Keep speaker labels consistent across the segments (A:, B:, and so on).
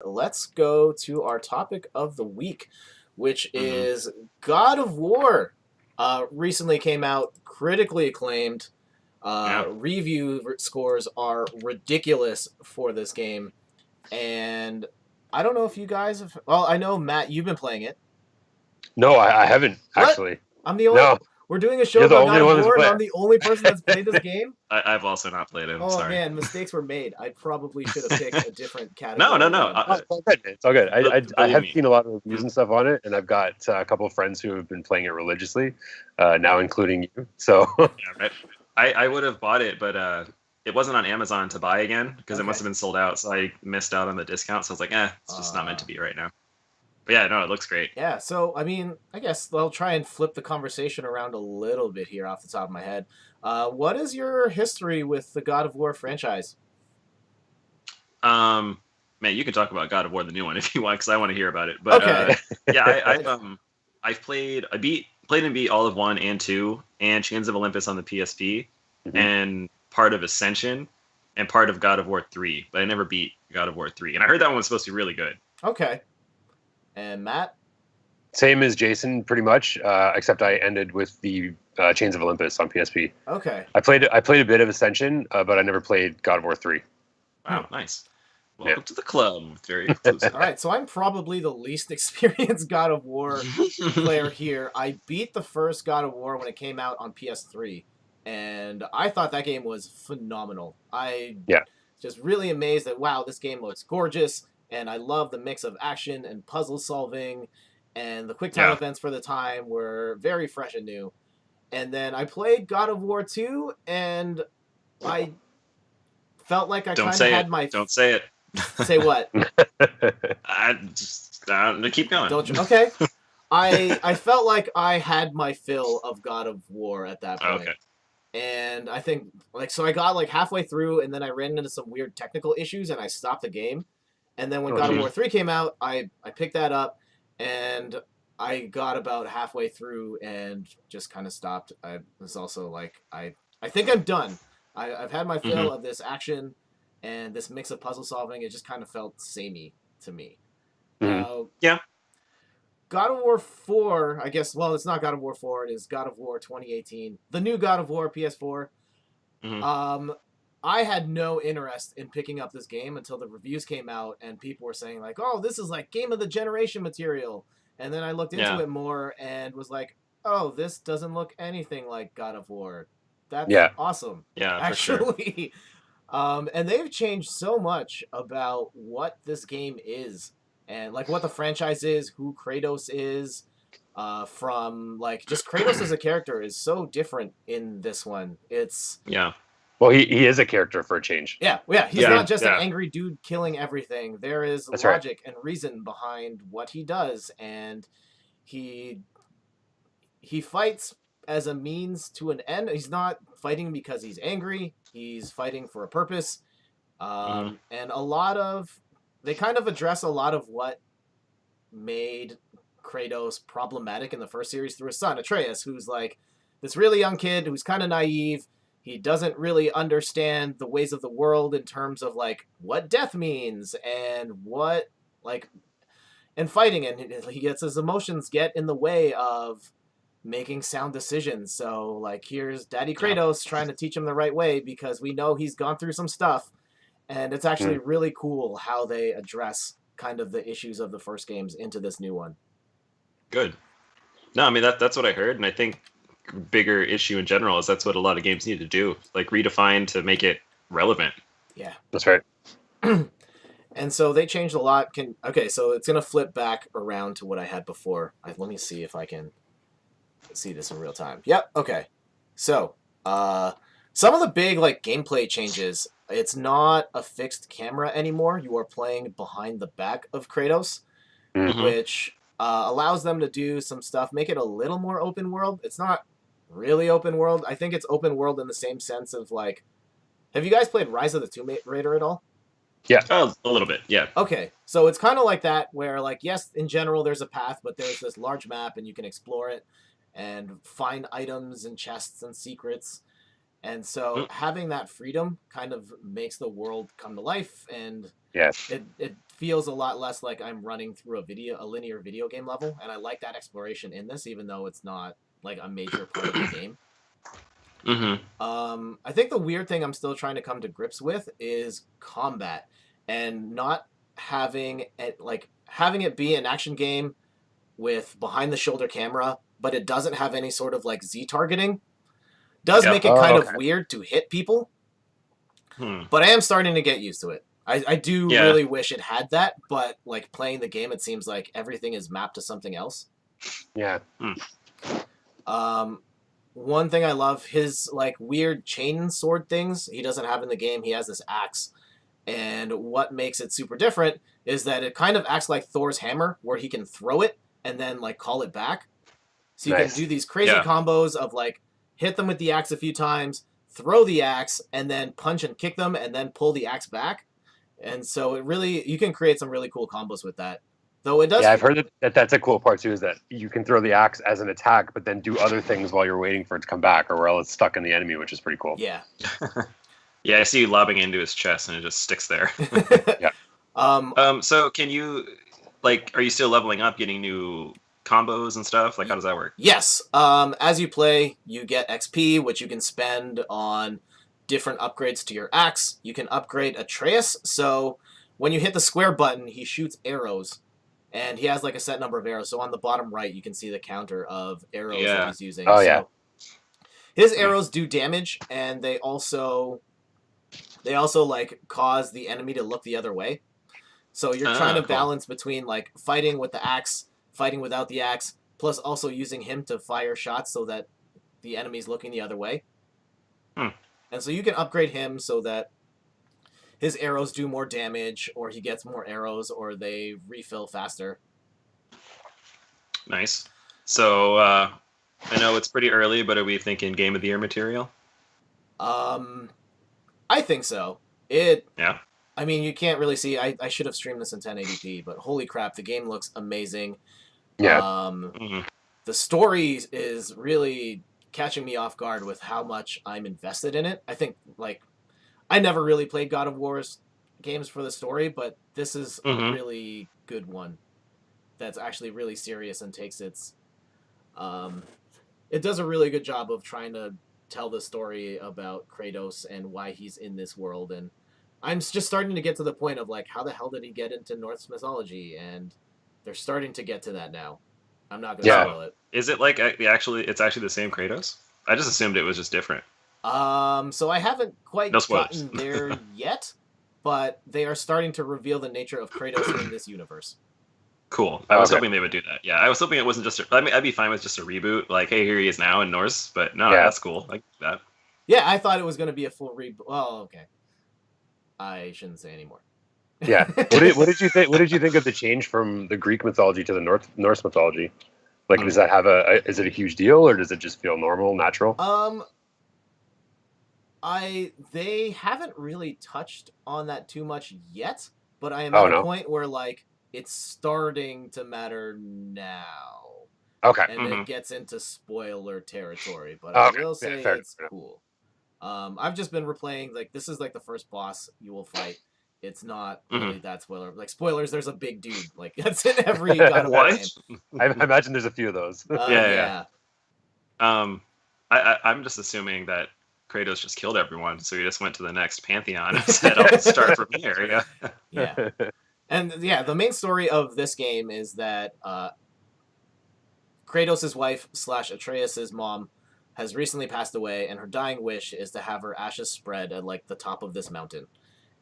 A: let's go to our topic of the week, which
B: hmm
A: is God of War. Recently came out, critically acclaimed.
B: Yeah.
A: Review scores are ridiculous for this game, and I don't know if you guys have. Well, I know Matt, you've been playing it.
C: No, I haven't
A: What?
C: actually.
A: I'm the only.
C: No,
A: We're doing a show
C: you're the
A: about God
C: only
A: of
C: one that's
A: War, and
C: playing.
A: I'm the only person that's played this game.
B: I've also not played it. I'm
A: Oh
B: sorry.
A: man, mistakes were made. I probably should have picked a different
B: No, no,
A: category.
B: no.
A: And
C: Oh, it's all good. It's all good. I
B: Believe
C: have
B: me.
C: seen a lot of reviews
B: Mhm.
C: and stuff on it, and I've got a couple of friends who have been playing it religiously, now including you. So
B: Yeah, right. I would have bought it, but it wasn't on Amazon to buy again because it
A: Okay.
B: must have been sold out. So I missed out on the discount. So I was like, it's just not meant
A: Uh,
B: to be right now. But yeah, no, it looks great.
A: Yeah, so I mean, I guess I'll try and flip the conversation around a little bit here off the top of my head. What is your history with the God of War franchise?
B: Um, Man, you can talk about God of War, the new one, if you want, because I want to hear about it. But
A: Okay.
B: yeah, I've played and beat all of 1 and 2, and Chains of Olympus on the PSP,
C: Mhm.
B: and part of Ascension, and part of God of War 3. But I never beat God of War 3, and I heard that one was supposed to be really good.
A: Okay. And Matt?
C: same as Jason, pretty much, except I ended with the Chains of Olympus on PSP.
A: Okay.
C: I played a bit of Ascension, but I never played God of War 3.
B: Wow, nice.
C: Yeah.
B: Welcome to the club. Very exclusive.
A: All right, so I'm probably the least experienced God of War player here. I beat the first God of War when it came out on PS3, and I thought that game was phenomenal. I
C: Yeah.
A: just really amazed that wow, this game looks gorgeous, and I love the mix of action and puzzle solving, and the quick time
B: Yeah.
A: events for the time were very fresh and new. And then I played God of War 2, and I felt like I
B: Don't
A: kind of
B: say
A: had
B: it.
A: my
B: Don't say it.
A: say what?
B: I just keep going.
A: Don't you? Okay. I felt like I had my fill of God of War at that point.
B: Okay.
A: And I think so I got like halfway through and then I ran into some weird technical issues and I stopped the game. And then when
C: Oh,
A: God of
C: geez.
A: War 3 came out, I picked that up and I got about halfway through and just kind of stopped. I was also like I think I'm done. I've had my fill of this action and this mix of puzzle solving. It just kind of felt samey to me. Now,
B: Yeah.
A: God of War 4, I guess, well, it's not God of War 4, it is God of War 2018. The new God of War PS4.
B: Mhm.
A: I had no interest in picking up this game until the reviews came out and people were saying like, "Oh, this is like game of the generation material." And then I looked into
B: Yeah.
A: it more and was like, "Oh, this doesn't look anything like God of War." That's
C: Yeah.
A: awesome.
B: Yeah, for sure.
A: Actually, and they've changed so much about what this game is and like what the franchise is, who Kratos is. From like just Kratos as a character is so different in this one. It's
B: Yeah.
C: Well, he is a character for a change.
A: yeah. He's
B: Yeah,
A: not just an
B: yeah.
A: angry dude killing everything. There is
C: That's right.
A: logic and reason behind what he does, and he he fights as a means to an end. He's not fighting because he's angry. He's fighting for a purpose.
B: Mhm.
A: And a lot of they kind of address a lot of what made Kratos problematic in the first series through his son Atreus, who's like this really young kid who's kind of naive. He doesn't really understand the ways of the world in terms of like what death means and what like and fighting, and he gets his emotions get in the way of making sound decisions. So like here's Daddy
B: Yeah.
A: Kratos trying to teach him the right way because we know he's gone through some stuff, and it's actually
C: Mm.
A: really cool how they address kind of the issues of the first games into this new one.
B: Good. No, I mean that's what I heard, and I think bigger issue in general is that's what a lot of games need to do, like redefine to make it relevant.
A: Yeah.
C: That's right.
A: And so they changed a lot. Okay, so it's gonna flip back around to what I had before. Let me see if I can see this in real time. Yep. Okay. So, some of the big like gameplay changes. It's not a fixed camera anymore. You are playing behind the back of Kratos,
C: Mm.
A: which allows them to do some stuff, make it a little more open world. It's not really open world. I think it's open world in the same sense of like, have you guys played Rise of the Tomb Raider at all?
B: Oh, a little bit. Yeah.
A: Okay, so it's kind of like that, where like yes, in general there's a path, but there's this large map and you can explore it and find items and chests and secrets. And so
B: Mm.
A: having that freedom kind of makes the world come to life, and
C: Yes.
A: it feels a lot less like I'm running through a linear video game level, and I like that exploration in this, even though it's not like a major part of the game.
B: Mm-hmm.
A: I think the weird thing I'm still trying to come to grips with is combat, and not having it be an action game with behind the shoulder camera, but it doesn't have any sort of like Z targeting. Does
B: Yep.
A: make it
C: Oh,
A: kind
C: okay.
A: of weird to hit people,
B: Hmm.
A: but I am starting to get used to it. I do
B: Yeah.
A: really wish it had that, but like playing the game, it seems like everything is mapped to something else.
C: Yeah.
A: Um, One thing I love, his like weird chain sword things he doesn't have in the game. He has this axe, and what makes it super different is that it kind of acts like Thor's hammer, where he can throw it and then like call it back. So you can
C: Nice.
A: do these crazy
B: Yeah.
A: combos of like hit them with the axe a few times, throw the axe, and then punch and kick them, and then pull the axe back. And so you can create some really cool combos with that. Though it does,
C: Yeah, I've heard that's a cool part too. Is that you can throw the axe as an attack, but then do other things while you're waiting for it to come back, or else it's stuck in the enemy, which is pretty cool.
A: yeah.
B: Yeah, I see you lobbing into his chest, and it just sticks there.
C: Yeah.
B: So can you, like, are you still leveling up, getting new combos and stuff? Like, how does that work?
A: Yes. As you play, you get XP, which you can spend on different upgrades to your axe. You can upgrade Atreus, so when you hit the square button, he shoots arrows, and he has like a set number of arrows. So on the bottom right, you can see the counter of arrows that
B: Yeah.
A: he's using.
C: Oh,
A: so
C: yeah.
A: his arrows do damage, and they also like cause the enemy to look the other way. So you're trying to
B: Cool.
A: balance between like fighting with the axe, fighting without the axe, plus also using him to fire shots so that the enemy's looking the other way.
B: Hmm.
A: And so you can upgrade him so that his arrows do more damage, or he gets more arrows, or they refill faster.
B: Nice. So I know it's pretty early, but are we thinking Game of the Year material?
A: I think so. It
B: Yeah.
A: I mean, you can't really see. I should have streamed this in 1080p, but holy crap, the game looks amazing.
C: Yeah.
B: Mhm.
A: The story is really catching me off guard with how much I'm invested in it. I think, like, I never really played God of War's games for the story, but this is a
B: Mhm.
A: really good one that's actually really serious and takes its. It does a really good job of trying to tell the story about Kratos and why he's in this world, and I'm just starting to get to the point of like, how the hell did he get into Norse mythology? And they're starting to get to that now. I'm not gonna
C: Yeah.
A: spoil it.
B: Is it like it's actually the same Kratos? I just assumed it was just different.
A: So I haven't quite
B: No spoilers.
A: gotten there yet, but they are starting to reveal the nature of Kratos in this universe.
B: Cool. I was
C: Okay.
B: hoping they would do that. Yeah, I was hoping it wasn't just. I mean, I'd be fine with just a reboot. Like, hey, here he is now in Norse. But no,
C: Yeah.
B: that's cool. Like that.
A: Yeah, I thought it was gonna be a full reboot. Well, okay. I shouldn't say anymore.
C: Yeah. What did you think? What did you think of the change from the Greek mythology to the Norse mythology? Like, does that have is it a huge deal, or does it just feel normal, natural?
A: They haven't really touched on that too much yet, but I am
C: Oh,
A: at a
C: no?
A: point where like it's starting to matter now.
C: Okay.
A: And
B: Mhm.
A: it gets into spoiler territory, but
C: Okay.
A: I will
C: Yeah,
A: say
C: fair
A: it's
C: enough.
A: cool. I've just been replaying, like, this is like the first boss you will fight. It's not really that spoiler. Like, spoilers, there's a big dude. Like, that's in every God of War
B: What?
A: game.
C: I imagine there's a few of those.
B: Yeah. I'm just assuming that Kratos just killed everyone, so he just went to the next pantheon and said, "I'll start from here." Yeah.
A: Yeah. And yeah, the main story of this game is that Kratos' wife / Atreus' mom has recently passed away, and her dying wish is to have her ashes spread at like the top of this mountain.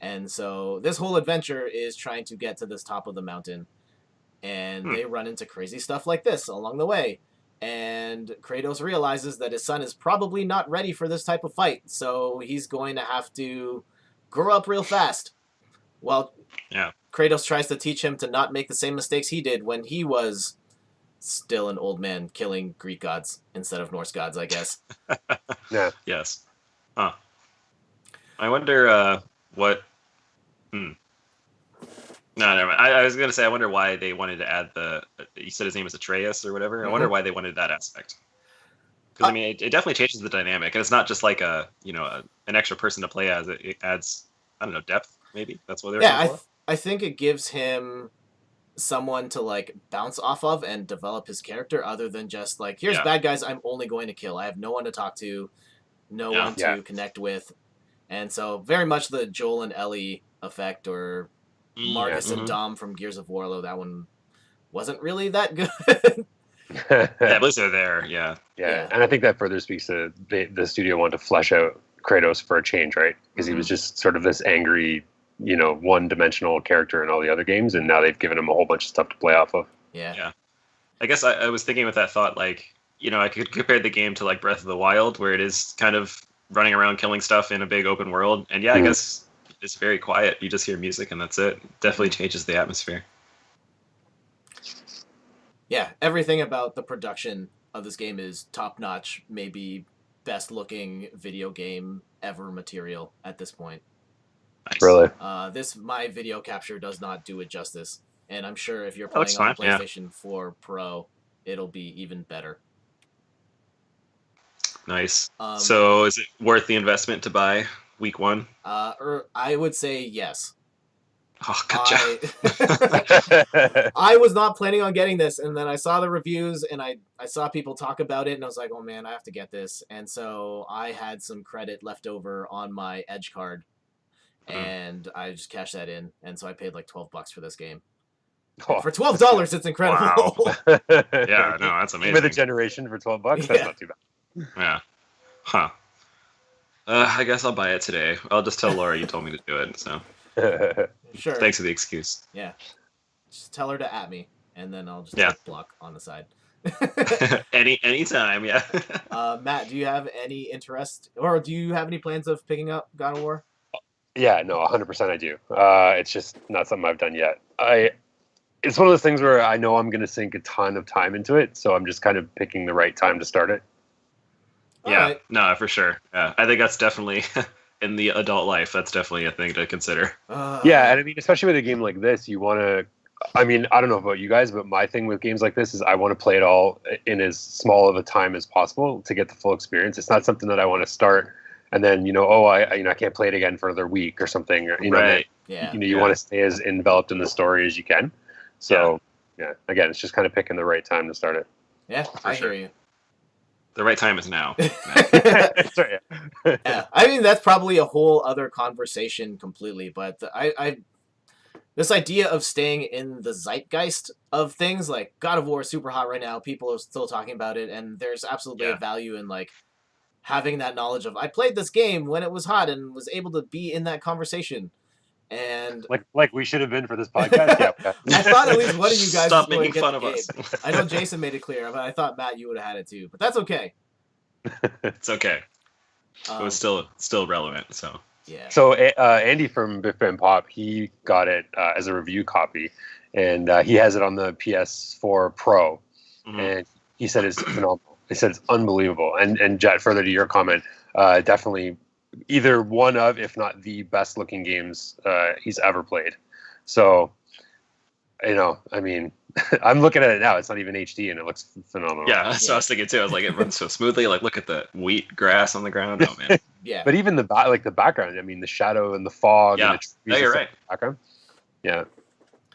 A: And so this whole adventure is trying to get to this top of the mountain, and they run into crazy stuff like this along the way. And Kratos realizes that his son is probably not ready for this type of fight, so he's going to have to grow up real fast. Well,
B: Yeah.
A: Kratos tries to teach him to not make the same mistakes he did when he was still an old man killing Greek gods instead of Norse gods, I guess.
C: Yeah.
B: Yes. Huh. I wonder what. No, never mind. I was gonna say I wonder why they wanted to add the. You said his name is Atreus or whatever. I wonder why they wanted that aspect. Because I mean, it definitely changes the dynamic, and it's not just like an extra person to play as. It adds, I don't know, depth. Maybe that's what they're
A: Yeah,
B: looking for.
A: I think it gives him someone to like bounce off of and develop his character, other than just like, here's
B: Yeah.
A: bad guys I'm only going to kill. I have no one to talk to, no
B: Yeah.
A: one to connect with, and so very much the Joel and Ellie effect, or Marcus and Dom from Gears of War. Though that one wasn't really that good.
B: Yeah, at least they're there. Yeah.
C: Yeah, and I think that further speaks to the studio wanted to flesh out Kratos for a change, right? Because he was just sort of this angry, one-dimensional character in all the other games, and now they've given him a whole bunch of stuff to play off of.
A: Yeah.
B: I guess I was thinking with that thought, like, I could compare the game to like Breath of the Wild, where it is kind of running around killing stuff in a big open world, and I guess it's very quiet. You just hear music, and that's it. Definitely changes the atmosphere.
A: Yeah, everything about the production of this game is top notch, maybe best looking video game ever material at this point.
B: Nice.
C: Really?
A: My video capture does not do it justice, and I'm sure if you're
B: That looks
A: playing on the
B: fine,
A: PlayStation 4 Pro, it'll be even better.
B: Nice. So is it worth the investment to buy week 1?
A: I would say yes.
B: Oh, good job.
A: I was not planning on getting this, and then I saw the reviews, and I saw people talk about it, and I was like, oh man, I have to get this. And so I had some credit left over on my Edge card, and I just cashed that in, and so I paid like $12 for this game.
C: Oh,
A: for $12, it's incredible.
B: Wow. Yeah, no, that's amazing.
C: With a generation for $12, that's not too bad.
B: Yeah. Huh. I guess I'll buy it today. I'll just tell Laura you told me to do it. So.
A: Sure.
B: Thanks for the excuse.
A: Yeah. Just tell her to at me, and then I'll just block on the side.
B: Anytime, yeah.
A: Matt, do you have any interest, or do you have any plans of picking up God of War?
C: Yeah, no, 100% I do. It's just not something I've done yet. It's one of those things where I know I'm going to sink a ton of time into it, so I'm just kind of picking the right time to start it.
B: Yeah,
A: right.
B: No, for sure. Yeah, I think that's definitely in the adult life. That's definitely a thing to consider.
C: Yeah, and I mean, especially with a game like this, you want to. I mean, I don't know about you guys, but my thing with games like this is I want to play it all in as small of a time as possible to get the full experience. It's not something that I want to start and then I can't play it again for another week or something. Or,
B: right.
C: You want to stay as enveloped in the story as you can. So again, it's just kind of picking the right time to start it.
A: Yeah, I hear you.
B: The right time is now.
C: Sorry,
A: yeah, I mean that's probably a whole other conversation completely. But I this idea of staying in the zeitgeist of things, like God of War is super hot right now. People are still talking about it, and there's absolutely a value in like having that knowledge of I played this game when it was hot and was able to be in that conversation. And
C: like we should have been for this podcast. Yeah.
A: I thought at least one of you guys
B: stop
A: was going
B: making
A: to get
B: fun
A: the
B: of
A: game.
B: us.
A: I know Jason made it clear, but I thought Matt, you would have had it too. But that's okay.
B: It's okay. It was still relevant. So
A: yeah.
C: So Andy from Biff and Pop, he got it as a review copy, and he has it on the PS4 Pro, and he said it's phenomenal. He said it's unbelievable. And Jett, further to your comment, definitely either one of, if not the best looking games he's ever played. So, I mean, I'm looking at it now. It's not even HD, and it looks phenomenal.
B: Yeah, so I was thinking too. I was like, it runs so smoothly. Like, look at the wheat grass on the ground. Oh man.
A: Yeah.
C: But even the background. I mean, the shadow and the fog.
B: Yeah.
C: And the trees
B: You're right.
C: Background. Yeah.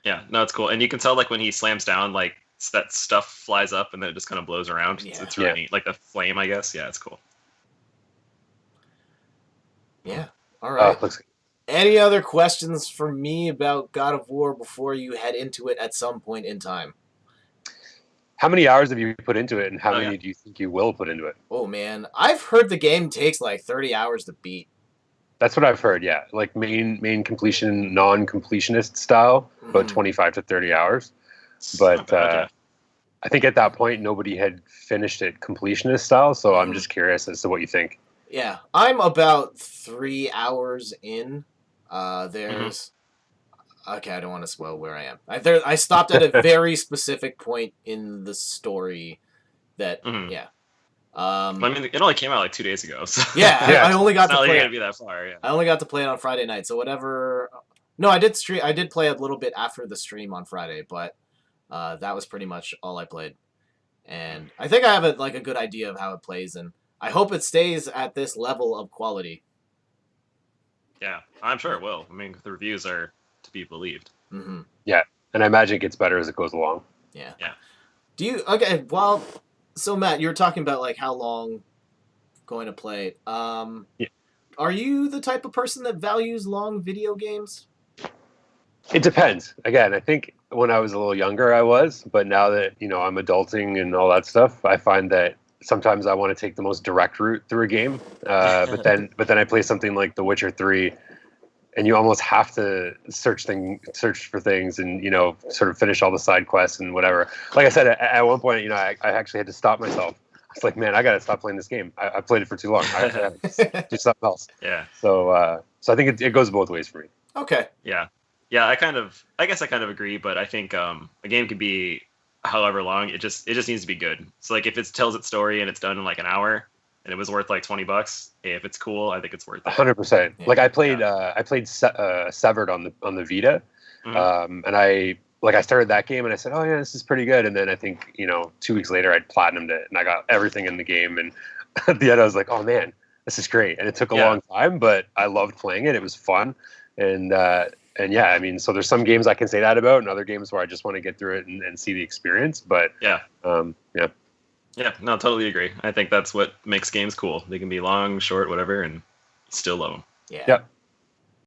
B: Yeah. No, it's cool, and you can tell like when he slams down, like that stuff flies up, and then it just kind of blows around.
A: Yeah.
B: It's really neat. Like the flame, I guess. Yeah, it's cool.
A: Yeah. All right.
C: Looks good.
A: Any other questions for me about God of War before you head into it at some point in time?
C: How many hours have you put into it, and how many do you think you will put into it?
A: Oh, man. I've heard the game takes like 30 hours to beat.
C: That's what I've heard, yeah. Like main completion, non-completionist style, about 25 to 30 hours. But I think at that point, nobody had finished it completionist style, so I'm just curious as to what you think.
A: Yeah, I'm about 3 hours in. There's... Okay, I don't want to spoil where I am. I stopped at a very specific point in the story that, I
B: mean, it only came out like 2 days ago. So.
A: Yeah, I only got to play it.
B: Be that far, yeah.
A: I only got to play it on Friday night, so whatever... No, I did play a little bit after the stream on Friday, but that was pretty much all I played. And I think I have a good idea of how it plays, and I hope it stays at this level of quality.
B: Yeah, I'm sure it will. I mean, the reviews are to be believed.
A: Mm-hmm.
C: Yeah, and I imagine it gets better as it goes along.
A: Yeah.
B: Yeah.
A: Well, so Matt, you were talking about like how long going to play.
C: Yeah.
A: Are you the type of person that values long video games?
C: It depends. Again, I think when I was a little younger, I was, but now that I'm adulting and all that stuff, I find that sometimes I want to take the most direct route through a game. But then I play something like The Witcher 3, and you almost have to search for things, and sort of finish all the side quests and whatever. Like I said, at one point, I actually had to stop myself. I was like, man, I got to stop playing this game. I played it for too long. I have to do something else.
B: Yeah.
C: So I think it goes both ways for me.
A: Okay.
B: Yeah. Yeah, I guess I kind of agree, but I think a game could be however long. It just needs to be good. So like if it tells its story and it's done in like an hour and it was worth like $20, hey, if it's cool, I think it's worth it.
C: 100%.
A: Yeah.
C: Like I played Severed on the Vita,
B: Mhm.
C: and I started that game and I said, oh yeah, this is pretty good. And then I think 2 weeks later I'd platinumed it and I got everything in the game. And at the end I was like, oh man, this is great. And it took a long time, but I loved playing it. It was fun, and yeah, I mean, so there's some games I can say that about, and other games where I just want to get through it and see the experience. But
B: Yeah,
C: yeah,
B: no, totally agree. I think that's what makes games cool. They can be long, short, whatever, and you still love them.
A: Yeah.
C: Yep.